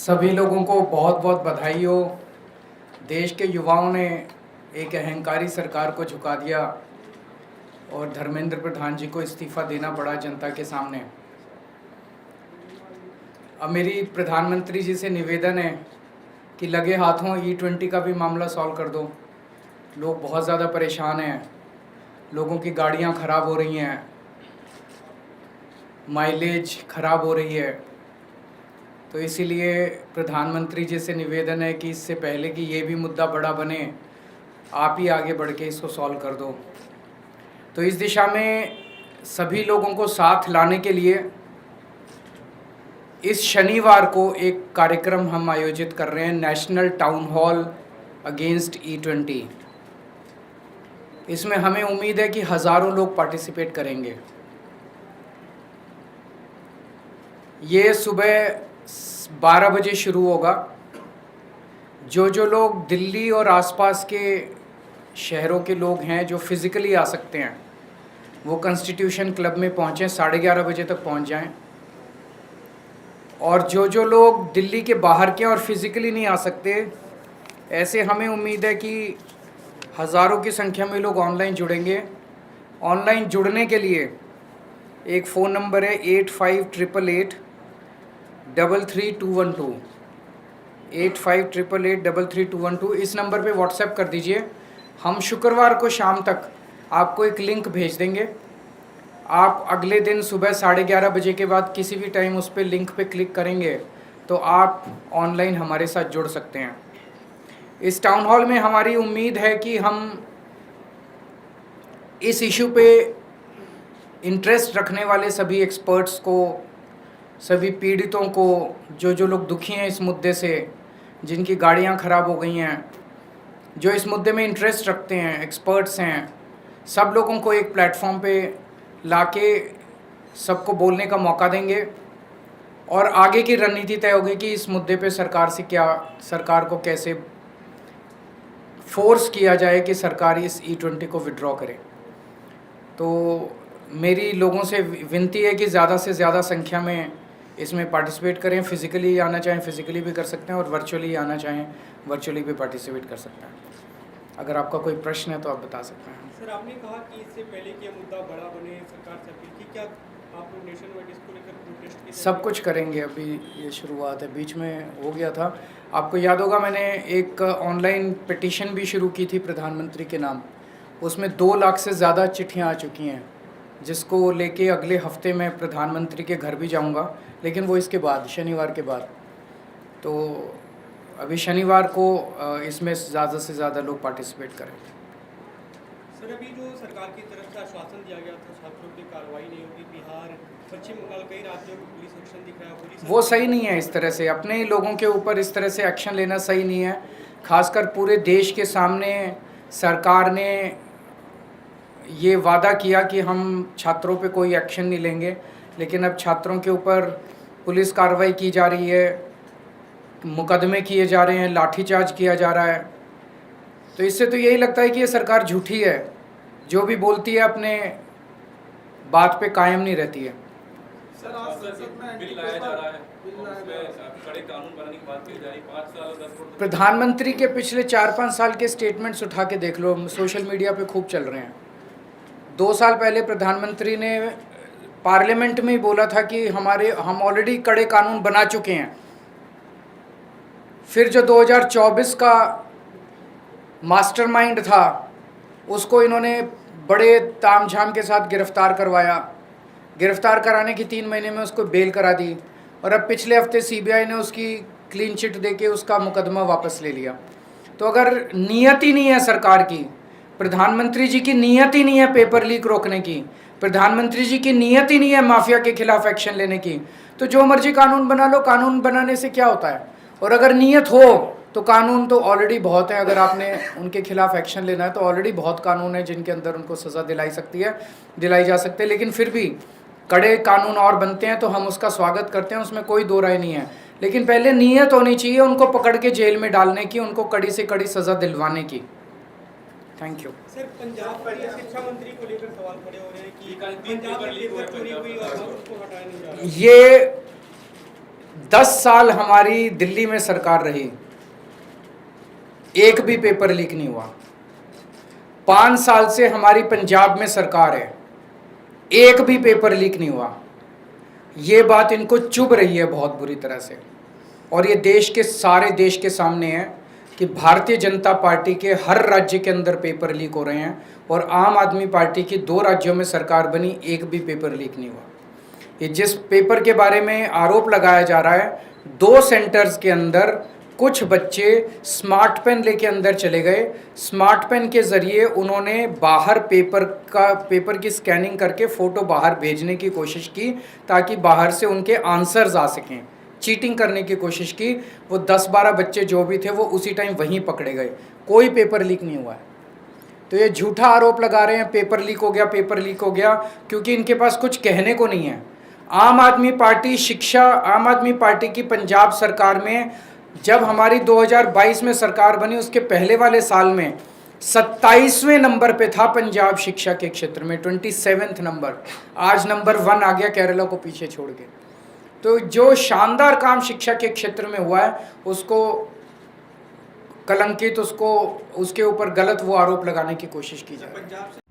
सभी लोगों को बहुत बहुत बधाई हो। देश के युवाओं ने एक अहंकारी सरकार को झुका दिया और धर्मेंद्र प्रधान जी को इस्तीफ़ा देना पड़ा जनता के सामने। अब मेरी प्रधानमंत्री जी से निवेदन है कि लगे हाथों E20 का भी मामला सॉल्व कर दो। लोग बहुत ज़्यादा परेशान हैं, लोगों की गाड़ियां ख़राब हो रही हैं, माइलेज ख़राब हो रही है। तो इसीलिए प्रधानमंत्री जी से निवेदन है कि इससे पहले कि ये भी मुद्दा बड़ा बने, आप ही आगे बढ़ के इसको सॉल्व कर दो। तो इस दिशा में सभी लोगों को साथ लाने के लिए इस शनिवार को एक कार्यक्रम हम आयोजित कर रहे हैं, national town hall against E20। इसमें हमें उम्मीद है कि हज़ारों लोग पार्टिसिपेट करेंगे। ये सुबह 12 बजे शुरू होगा। जो लोग दिल्ली और आसपास के शहरों के लोग हैं जो फिज़िकली आ सकते हैं, वो कॉन्स्टिट्यूशन क्लब में पहुँचें, 11:30 बजे तक पहुँच जाएं। और जो लोग दिल्ली के बाहर के और फिज़िकली नहीं आ सकते, ऐसे हमें उम्मीद है कि हज़ारों की संख्या में लोग ऑनलाइन जुड़ेंगे। ऑनलाइन जुड़ने के लिए एक फ़ोन नंबर है 8588833212, 8588833212। इस नंबर पे व्हाट्सएप कर दीजिए। हम शुक्रवार को शाम तक आपको एक लिंक भेज देंगे। आप अगले दिन सुबह 11:30 बजे के बाद किसी भी टाइम उस पर लिंक पे क्लिक करेंगे तो आप ऑनलाइन हमारे साथ जुड़ सकते हैं। इस टाउन हॉल में हमारी उम्मीद है कि हम इस इशू पे इंटरेस्ट रखने वाले सभी एक्सपर्ट्स को, सभी पीड़ितों को, जो लोग दुखी हैं इस मुद्दे से, जिनकी गाड़ियां ख़राब हो गई हैं, जो इस मुद्दे में इंटरेस्ट रखते हैं, एक्सपर्ट्स हैं, सब लोगों को एक प्लेटफॉर्म पे लाके सबको बोलने का मौका देंगे। और आगे की रणनीति तय होगी कि इस मुद्दे पे सरकार को कैसे फोर्स किया जाए कि सरकार इस E20 को विड्रॉ करे। तो मेरी लोगों से विनती है कि ज़्यादा से ज़्यादा संख्या में इसमें पार्टिसिपेट करें। फिज़िकली आना चाहें फिज़िकली भी कर सकते हैं और वर्चुअली आना चाहें वर्चुअली भी पार्टिसिपेट कर सकते हैं। अगर आपका कोई प्रश्न है तो आप बता सकते हैं। सर, आपने कहा कि इससे पहले कि मुद्दा बड़ा बने, सरकार से अपील की, क्या आप लोग नेशन वाइड इसको लेकर प्रोटेस्ट की? सब कुछ करेंगे। अभी ये शुरुआत है, बीच में हो गया था। आपको याद होगा मैंने एक ऑनलाइन पिटीशन भी शुरू की थी प्रधानमंत्री के नाम। उसमें 2 लाख से ज़्यादा चिट्ठियाँ आ चुकी हैं, जिसको लेके अगले हफ्ते मैं प्रधानमंत्री के घर भी जाऊंगा, लेकिन वो इसके बाद, शनिवार के बाद। तो अभी शनिवार को इसमें ज़्यादा से ज़्यादा लोग पार्टिसिपेट करें। सर, अभी जो सरकार की तरफ से आश्वासन दिया गया था छात्रों की कार्रवाई नहीं होगी, बिहार, पश्चिम बंगाल, कई राज्यों में पुलिस एक्शन दिख रहा है, वो सही नहीं है। इस तरह से अपने ही लोगों के ऊपर इस तरह से एक्शन लेना सही नहीं है। खासकर पूरे देश के सामने सरकार ने ये वादा किया कि हम छात्रों पे कोई एक्शन नहीं लेंगे, लेकिन अब छात्रों के ऊपर पुलिस कार्रवाई की जा रही है, मुकदमे किए जा रहे हैं, लाठीचार्ज किया जा रहा है। तो इससे तो यही लगता है कि ये सरकार झूठी है, जो भी बोलती है अपने बात पे कायम नहीं रहती है। सर, आज संसद में बिल लाया जा रहा है, उसमें कड़े कानून बनाने की बात की जा रही है। 5 साल और 10 करोड़ प्रधानमंत्री के पिछले 4-5 साल के स्टेटमेंट्स उठा के देख लो, सोशल मीडिया पे खूब चल रहे हैं। 2 साल पहले प्रधानमंत्री ने पार्लियामेंट में ही बोला था कि हम ऑलरेडी कड़े कानून बना चुके हैं। फिर जो 2024 का मास्टरमाइंड था, उसको इन्होंने बड़े तामझाम के साथ गिरफ्तार करवाया। गिरफ्तार कराने की 3 महीने में उसको बेल करा दी, और अब पिछले हफ्ते CBI ने उसकी क्लीन चिट देके उसका मुकदमा वापस ले लिया। तो अगर नीयत ही नहीं है सरकार की, प्रधानमंत्री जी की नीयत ही नहीं है पेपर लीक रोकने की, प्रधानमंत्री जी की नीयत ही नहीं है माफिया के खिलाफ एक्शन लेने की, तो जो मर्जी कानून बना लो। कानून बनाने से क्या होता है? और अगर नीयत हो तो कानून तो ऑलरेडी बहुत है। अगर आपने उनके खिलाफ एक्शन लेना है तो ऑलरेडी बहुत कानून है जिनके अंदर उनको सज़ा दिलाई जा सकती है। लेकिन फिर भी कड़े कानून और बनते हैं तो हम उसका स्वागत करते हैं, उसमें कोई दो राय नहीं है। लेकिन पहले नीयत होनी चाहिए उनको पकड़ के जेल में डालने की, उनको कड़ी से कड़ी सज़ा दिलवाने की। Thank you. सर, पंजाब के शिक्षा मंत्री को लेकर सवाल खड़े हो रहे हैं कि पंजाब में पेपर चोरी हुई और उसको हटाया नहीं जा रहा। ये 10 साल हमारी दिल्ली में सरकार रही, एक भी पेपर लीक नहीं हुआ। 5 साल से हमारी पंजाब में सरकार है, एक भी पेपर लीक नहीं हुआ। ये बात इनको चुभ रही है बहुत बुरी तरह से, और ये देश के सारे देश के सामने है कि भारतीय जनता पार्टी के हर राज्य के अंदर पेपर लीक हो रहे हैं, और आम आदमी पार्टी की 2 राज्यों में सरकार बनी, एक भी पेपर लीक नहीं हुआ। ये जिस पेपर के बारे में आरोप लगाया जा रहा है, 2 सेंटर्स के अंदर कुछ बच्चे स्मार्ट पेन लेके अंदर चले गए, स्मार्ट पेन के ज़रिए उन्होंने बाहर पेपर की स्कैनिंग करके फ़ोटो बाहर भेजने की कोशिश की ताकि बाहर से उनके आंसर्स आ सकें। चीटिंग करने की कोशिश की। वो 10-12 बच्चे जो भी थे वो उसी टाइम वहीं पकड़े गए। कोई पेपर लीक नहीं हुआ है। तो ये झूठा आरोप लगा रहे हैं पेपर लीक हो गया, पेपर लीक हो गया, क्योंकि इनके पास कुछ कहने को नहीं है। आम आदमी पार्टी की पंजाब सरकार में जब हमारी 2022 में सरकार बनी, उसके पहले वाले साल में 27वें नंबर पे था पंजाब शिक्षा के क्षेत्र में, 27वें नंबर। आज नंबर 1 आ गया केरला को पीछे छोड़ के। तो जो शानदार काम शिक्षा के क्षेत्र में हुआ है उसको कलंकित, उसके ऊपर गलत वो आरोप लगाने की कोशिश की जा रही है।